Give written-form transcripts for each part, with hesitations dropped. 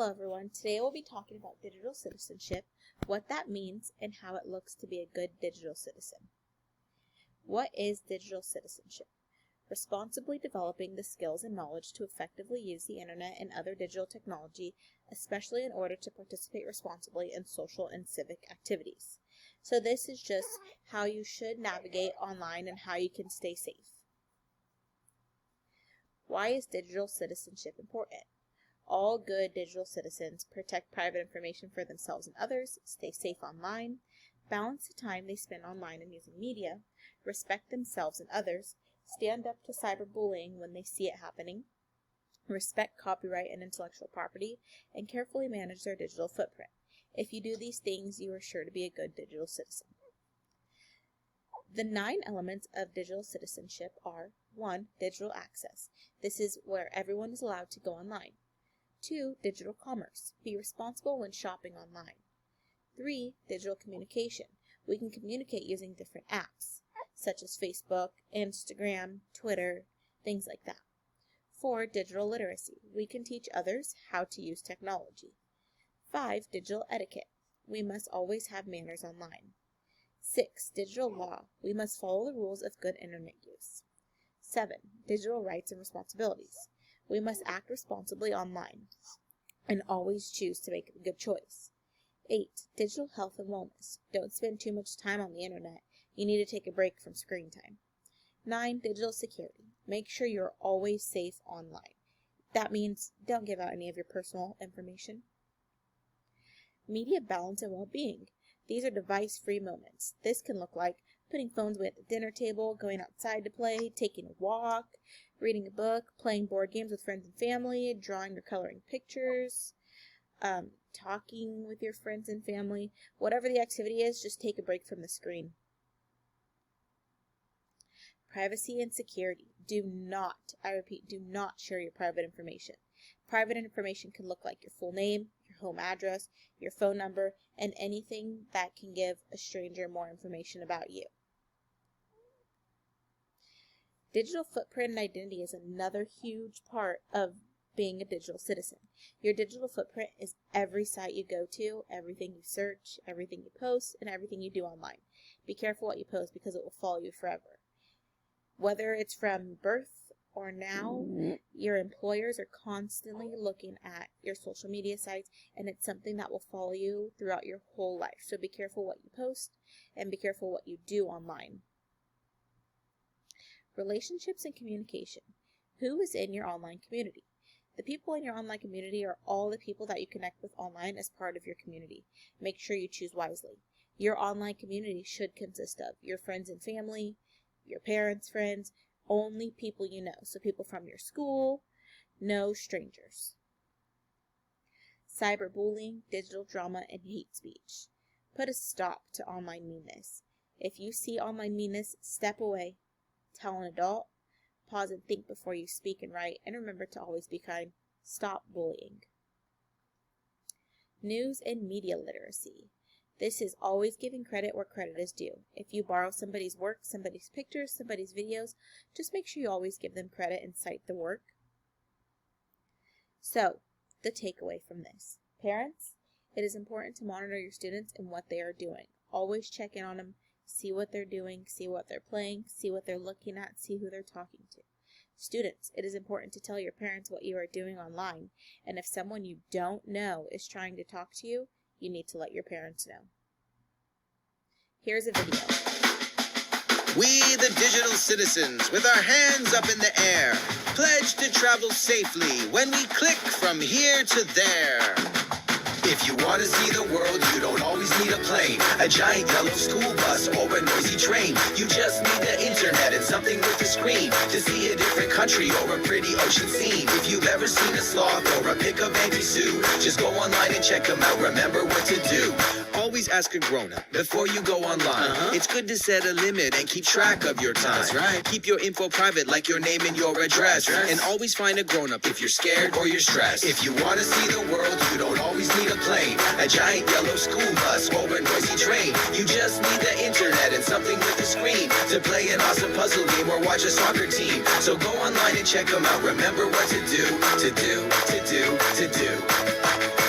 Hello everyone, today we'll be talking about digital citizenship, what that means, and how it looks to be a good digital citizen. What is digital citizenship? Responsibly developing the skills and knowledge to effectively use the internet and other digital technology, especially in order to participate responsibly in social and civic activities. So this is just how you should navigate online and how you can stay safe. Why is digital citizenship important? All good digital citizens protect private information for themselves and others, stay safe online, balance the time they spend online and using media, respect themselves and others, stand up to cyberbullying when they see it happening, respect copyright and intellectual property, and carefully manage their digital footprint. If you do these things, you are sure to be a good digital citizen. The 9 elements of digital citizenship are: 1. Digital access. This is where everyone is allowed to go online. 2. Digital commerce. Be responsible when shopping online. 3. Digital communication. We can communicate using different apps, such as Facebook, Instagram, Twitter, things like that. 4. Digital literacy. We can teach others how to use technology. 5. Digital etiquette. We must always have manners online. 6. Digital law. We must follow the rules of good internet use. 7. Digital rights and responsibilities. We must act responsibly online and always choose to make a good choice. 8. Digital health and wellness. Don't spend too much time on the internet. You need to take a break from screen time. 9. Digital security. Make sure you're always safe online. That means don't give out any of your personal information. Media balance and well-being. These are device-free moments. This can look like putting phones away at the dinner table, going outside to play, taking a walk, reading a book, playing board games with friends and family, drawing or coloring pictures, talking with your friends and family. Whatever the activity is, just take a break from the screen. Privacy and security. Do not, I repeat, do not share your private information. Private information can look like your full name, your home address, your phone number, and anything that can give a stranger more information about you. Digital footprint and identity is another huge part of being a digital citizen. Your digital footprint is every site you go to, everything you search, everything you post, and everything you do online. Be careful what you post because it will follow you forever. Whether it's from birth or now, your employers are constantly looking at your social media sites, and it's something that will follow you throughout your whole life. So be careful what you post and be careful what you do online. Relationships and communication. Who is in your online community? The people in your online community are all the people that you connect with online as part of your community. Make sure you choose wisely. Your online community should consist of your friends and family, your parents' friends, only people you know. So people from your school, no strangers. Cyberbullying, digital drama, and hate speech. Put a stop to online meanness. If you see online meanness, step away. Tell an adult, pause and think before you speak and write, and remember to always be kind. Stop bullying. News and media literacy. This is always giving credit where credit is due. If you borrow somebody's work, somebody's pictures, somebody's videos, just make sure you always give them credit and cite the work. So, the takeaway from this. Parents, it is important to monitor your students and what they are doing. Always check in on them. See what they're doing, see what they're playing, see what they're looking at, see who they're talking to. Students, it is important to tell your parents what you are doing online, and if someone you don't know is trying to talk to you, you need to let your parents know. Here's a video. We, the digital citizens, with our hands up in the air, pledge to travel safely when we click from here to there. If you want to see the world, you don't always need a plane, a giant yellow school bus, or a noisy train. You just need the internet and something with a screen to see a different country or a pretty ocean scene. If you've ever seen a sloth or a pic of Auntie Sue, just go online and check them out. Remember what to do. Always ask a grown-up before you go online. It's good to set a limit and keep track of your time. That's right. Keep your info private like your name and your address. And always find a grown-up if you're scared or you're stressed. If you want to see the world, you don't always need a plane, a giant yellow school bus, or a noisy train. You just need the internet and something with a screen to play an awesome puzzle game or watch a soccer team. So go online and check them out. Remember what to do, to do, to do, to do.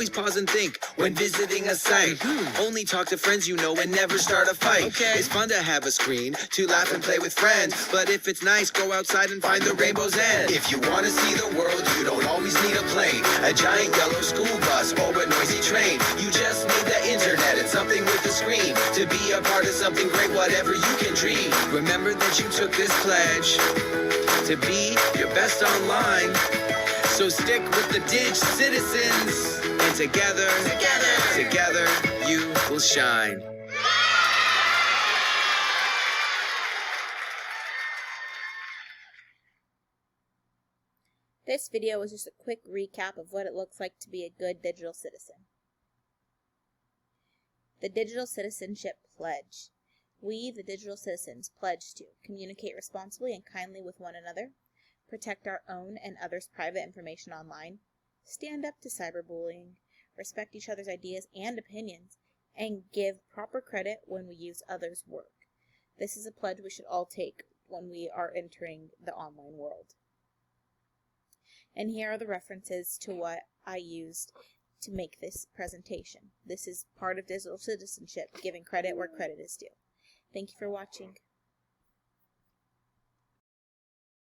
Always pause and think when visiting a site. Only talk to friends you know and never start a fight. It's fun to have a screen to laugh and play with friends, but if it's nice, go outside and find the rainbow's end. If you want to see the world, you don't always need a plane, a giant yellow school bus, or a noisy train. You just need the internet and something with a screen to be a part of something great, whatever you can dream. Remember that you took this pledge to be your best online. So stick with the Dig Citizens, and together, you will shine. This video was just a quick recap of what it looks like to be a good digital citizen. The Digital Citizenship Pledge. We, the digital citizens, pledge to communicate responsibly and kindly with one another, protect our own and others' private information online, stand up to cyberbullying, respect each other's ideas and opinions, and give proper credit when we use others' work. This is a pledge we should all take when we are entering the online world. And here are the references to what I used to make this presentation. This is part of digital citizenship, giving credit where credit is due. Thank you for watching.